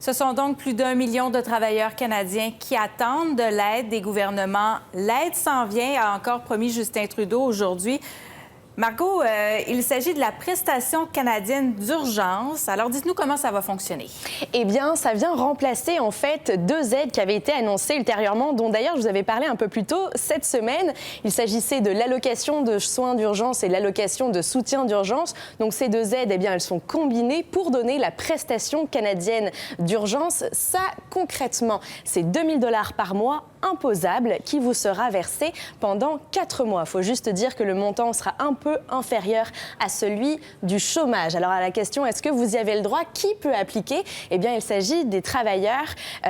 Ce sont donc plus d'1 million de travailleurs canadiens qui attendent de l'aide des gouvernements. L'aide s'en vient, a encore promis Justin Trudeau aujourd'hui. Margot, il s'agit de la prestation canadienne d'urgence. Alors, dites-nous comment ça va fonctionner. Eh bien, ça vient remplacer, en fait, deux aides qui avaient été annoncées ultérieurement, dont d'ailleurs je vous avais parlé un peu plus tôt cette semaine. Il s'agissait de l'allocation de soins d'urgence et l'allocation de soutien d'urgence. Donc, ces deux aides, eh bien, elles sont combinées pour donner la prestation canadienne d'urgence. Ça, concrètement, c'est 2 000 $ par mois imposable qui vous sera versé pendant 4 mois. Il faut juste dire que le montant sera un peu inférieur à celui du chômage. Alors à la question, est-ce que vous y avez le droit? Qui peut appliquer? Eh bien, il s'agit des travailleurs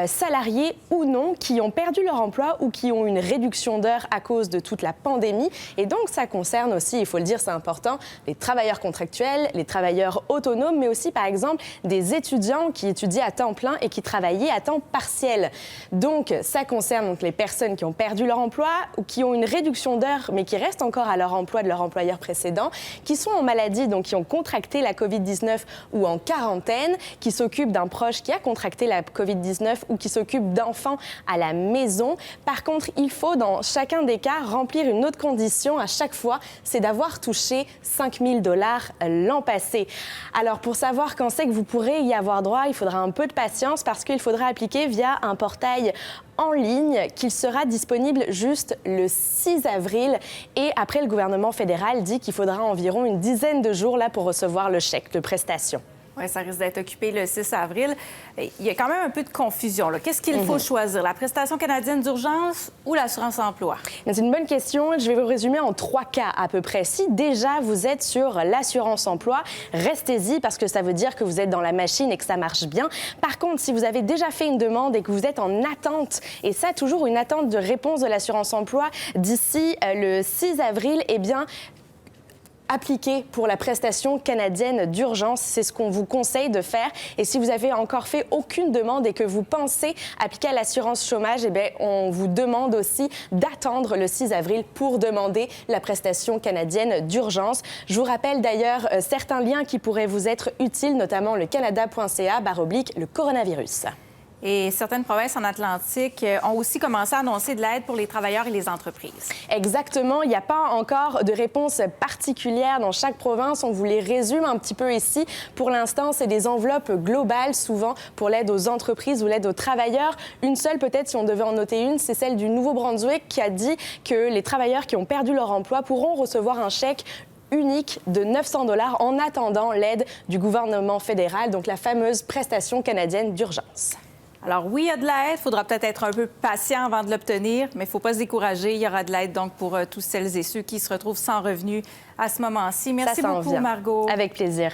salariés ou non qui ont perdu leur emploi ou qui ont une réduction d'heures à cause de toute la pandémie. Et donc, ça concerne aussi, il faut le dire, c'est important, les travailleurs contractuels, les travailleurs autonomes, mais aussi, par exemple, des étudiants qui étudient à temps plein et qui travaillaient à temps partiel. Donc, ça concerne donc les personnes qui ont perdu leur emploi ou qui ont une réduction d'heures, mais qui restent encore à leur emploi de leur employeur précédent, qui sont en maladie, donc qui ont contracté la COVID-19 ou en quarantaine, qui s'occupent d'un proche qui a contracté la COVID-19 ou qui s'occupe d'enfants à la maison. Par contre, il faut dans chacun des cas remplir une autre condition à chaque fois, c'est d'avoir touché 5 000 $ l'an passé. Alors, pour savoir quand c'est que vous pourrez y avoir droit, il faudra un peu de patience parce qu'il faudra appliquer via un portail en ligne qu'il sera disponible juste le 6 avril. Et après, le gouvernement fédéral dit qu'il faudra environ une dizaine de jours là pour recevoir le chèque de prestation. Oui, ça risque d'être occupé le 6 avril. Il y a quand même un peu de confusion. Qu'est-ce qu'il faut choisir? La prestation canadienne d'urgence ou l'assurance-emploi? C'est une bonne question. Je vais vous résumer en 3 cas à peu près. Si déjà vous êtes sur l'assurance-emploi, restez-y parce que ça veut dire que vous êtes dans la machine et que ça marche bien. Par contre, si vous avez déjà fait une demande et que vous êtes en attente, et ça, toujours une attente de réponse de l'assurance-emploi d'ici le 6 avril, eh bien, appliquer pour la prestation canadienne d'urgence. C'est ce qu'on vous conseille de faire. Et si vous avez encore fait aucune demande et que vous pensez appliquer à l'assurance chômage, eh bien, on vous demande aussi d'attendre le 6 avril pour demander la prestation canadienne d'urgence. Je vous rappelle d'ailleurs certains liens qui pourraient vous être utiles, notamment le canada.ca/le coronavirus. Et certaines provinces en Atlantique ont aussi commencé à annoncer de l'aide pour les travailleurs et les entreprises. Exactement. Il n'y a pas encore de réponse particulière dans chaque province. On vous les résume un petit peu ici. Pour l'instant, c'est des enveloppes globales, souvent pour l'aide aux entreprises ou l'aide aux travailleurs. Une seule, peut-être, si on devait en noter une, c'est celle du Nouveau-Brunswick qui a dit que les travailleurs qui ont perdu leur emploi pourront recevoir un chèque unique de 900 $ en attendant l'aide du gouvernement fédéral, donc la fameuse prestation canadienne d'urgence. Alors oui, il y a de l'aide. Il faudra peut-être être un peu patient avant de l'obtenir, mais il ne faut pas se décourager. Il y aura de l'aide donc pour tous celles et ceux qui se retrouvent sans revenus à ce moment-ci. Merci beaucoup, Margot. Avec plaisir.